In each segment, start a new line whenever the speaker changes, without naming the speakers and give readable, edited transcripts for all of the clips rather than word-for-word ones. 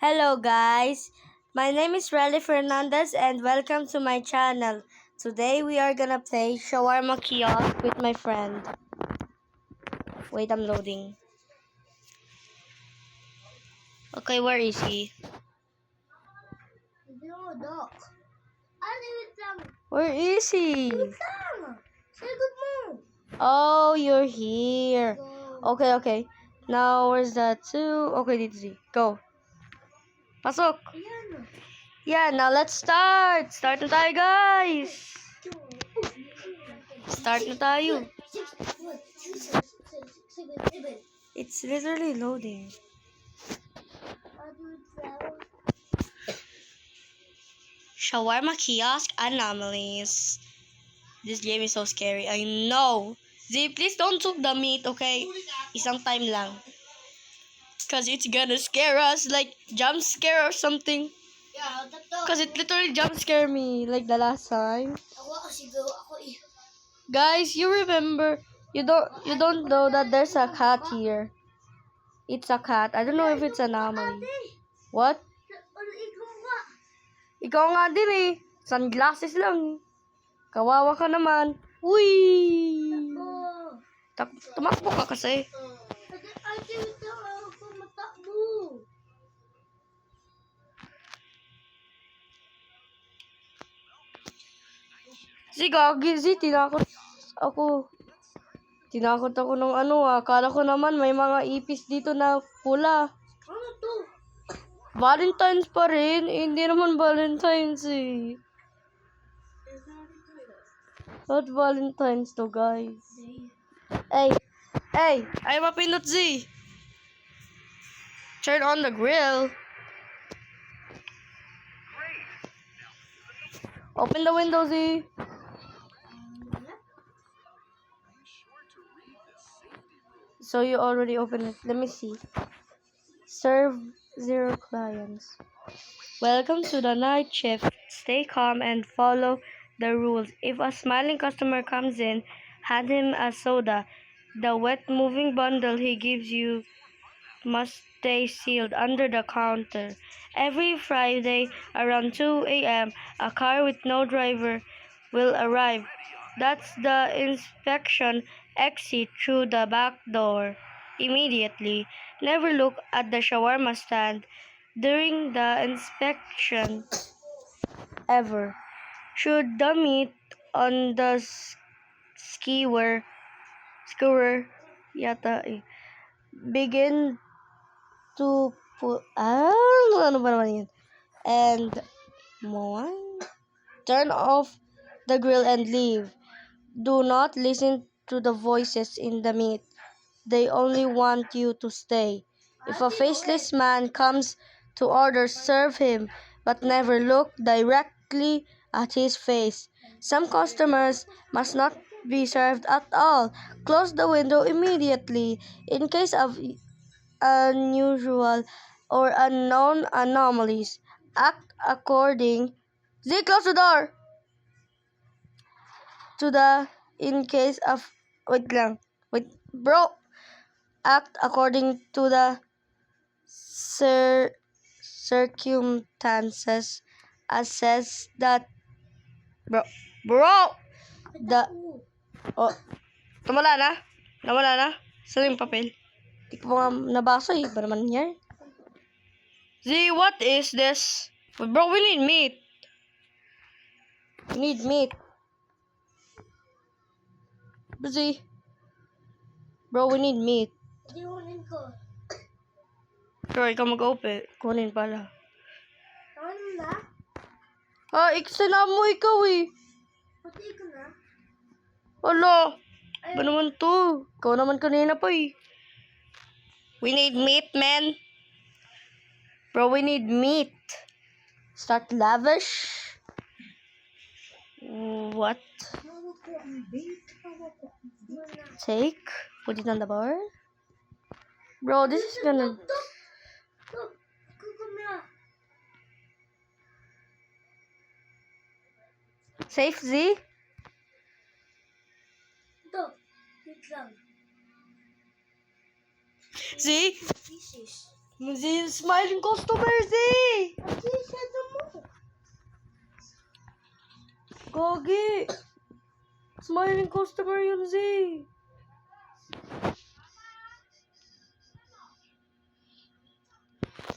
Hello guys, my name is Relly Fernandez and welcome to my channel. Today we are gonna play Shawarma Kiosk with my friend. Wait, I'm loading. Okay, where is he? Where is he? Oh, you're here. Okay. Now, where's that two? Okay, dito si. Go. Pasok. Yeah, now let's start. Start na tayo, guys. Start na tayo. It's literally loading. Shawarma Kiosk Anomalies. This game is so scary. I know. Z, please don't took the meat, okay? Isang time lang. Because it's gonna scare us, like jump scare or something. Because it literally jump scare me, like the last time. Guys, you remember, you don't know that there's a cat here. It's a cat. I don't know if it's an anomaly. What? Ikaw nga din eh. Sunglasses lang. Kawawa ka naman. Uy! Tumakbo ka kasi. Tinakot ako. Tinakot ako ng akala ko naman may mga ipis dito na pula. Ano to? Valentine's pa rin. Hindi naman Valentine's eh. Not Valentine's to, guys. Hey, ay mapindot Z. Turn on the grill. Open the window, Z. So you already opened it. Let me see. Serve 0 clients. Welcome to the night shift. Stay calm and follow the rules. If a smiling customer comes in, hand him a soda. The wet moving bundle he gives you must stay sealed under the counter. Every Friday around 2 a.m., a car with no driver will arrive. That's the inspection exit through the back door. Immediately, never look at the shawarma stand during the inspection ever. Should the meat on the skewer begin to put ano ba naman yun? And turn off the grill and leave. Do not listen to the voices in the meat. They only want you to stay. If a faceless man comes to order, serve him, but never look directly at his face. Some customers must not be served at all. Close the window immediately. In case of unusual or unknown anomalies, act according. Close the door. In case of. Wait, bro. Act according to the circumstances. Assess that. Bro. Nawala na. Saan yung papel? Di ko pa nabasa eh. Ba naman yan? Z, what is this? Bro, we need meat. Z. Bro, we need meat. Bro, ikaw mag-open. Kunin pala. Iksana mo ikaw eh. Pati ko na? Wala. Ba naman to? Ikaw naman kanina pa eh. We need meat, man. Bro, we need meat. Start lavish. What? Take. Put it on the bar. Bro, this is gonna. Safe, Z? Z? Z, smiling customer, Z! Gogi! Smiling customer yun, Z!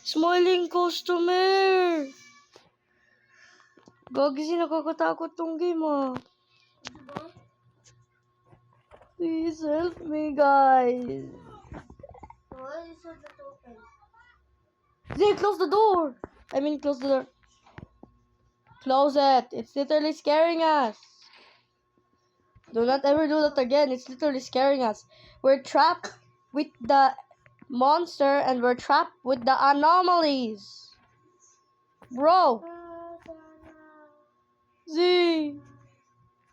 Smiling customer! Gogi, Z, nakakatakot tong game, ah. Please help me, guys. Z, close the door! I mean, close the door. Close it. It's literally scaring us. Do not ever do that again. It's literally scaring us. We're trapped with the monster and we're trapped with the anomalies. Bro. Z.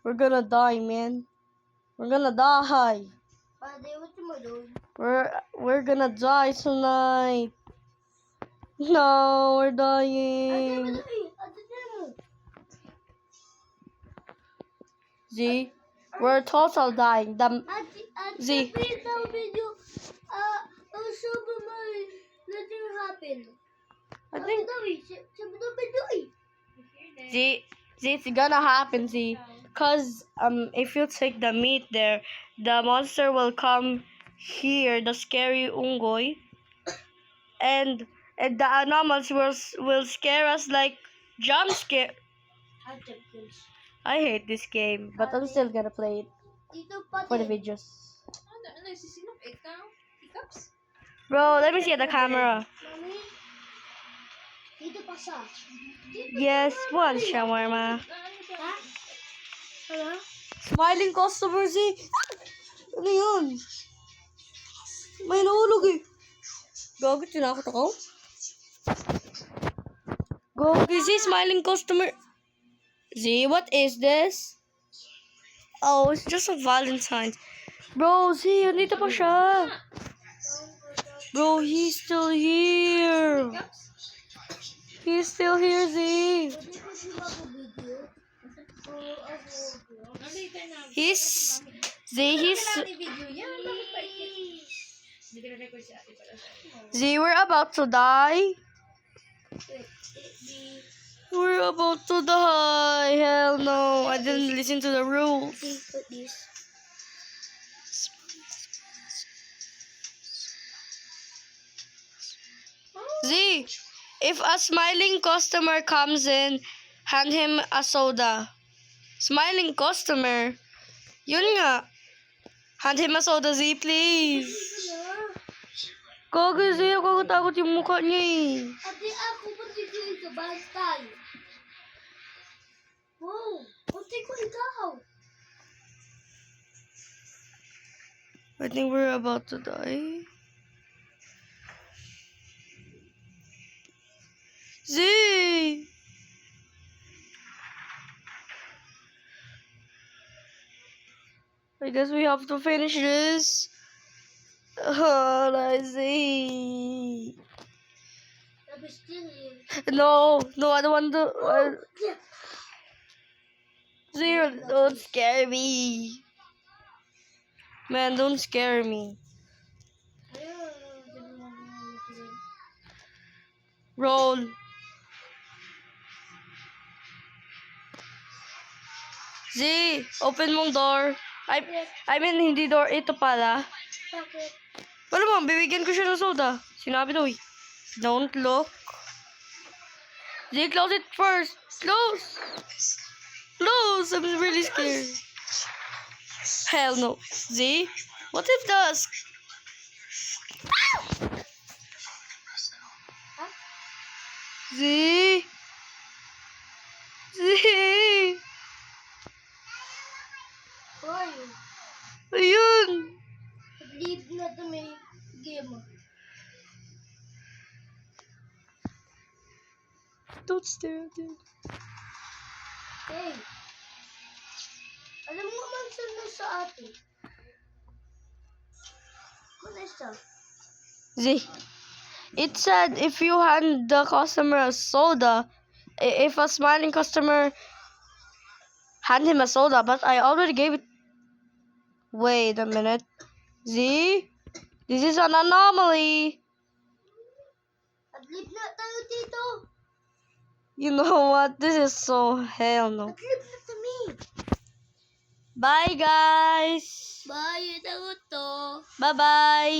We're gonna die, man. We're gonna die. We're gonna die tonight. No, we're dying. Z, we're total dying. Z. I think Z, it's gonna happen, Z. Cause if you take the meat there, the monster will come here, the scary Ungoy, and the anomalies will scare us like jump scare. I hate this game, but I'm still gonna play it for the videos. Bro, let me see the camera. Yes, one shawarma. Smiling customer, Z. Ano yun? May nahulog eh. Gagod, tinakot ako. Gogi, Z, smiling customer. Z, what is this? Oh, it's just a Valentine's. Bro, Z, andito pa siya. Bro, he's still here. He's still here, Z. He's Z, we're about to die. We're about to die. Hell no. I didn't listen to the rules. Z, if a smiling customer comes in, hand him a soda. Smiling customer? Yun nga. Hand him a soda, Z, please. Gogo, Z, nakakatakot yung mukha niya eh.
Ate, ako ba dito ito? Bantay. Wow, ate ko ikaw.
I think we're about to die. Z! I guess we have to finish this. Oh, let's see.
Sabi still here.
No, I don't want to. Zero, don't scare me. Man, don't scare me. Roll. Z, open mong door. I mean, hindi door. Ito pala.
Bakit?
Wala mo, bibigyan ko siya ng soda. Sinabi daw eh. Don't look. Z, close it first. Close. Close. I'm really scared. Hell no. Z, what if the... Z.
Hoy,
Ayun.
leave na to may game.
Don't stare at him.
Hey, alam mo man saan sa ate? Kunesta?
Z. It said if you hand the customer a soda, if a smiling customer hand him a soda, but I already gave it. Wait a minute. Z? This is an anomaly.
Mag-leave na tayo dito.
You know what? This is so hell no.
Mag-leave na kami.
Bye guys.
Bye, ito to.
Bye bye.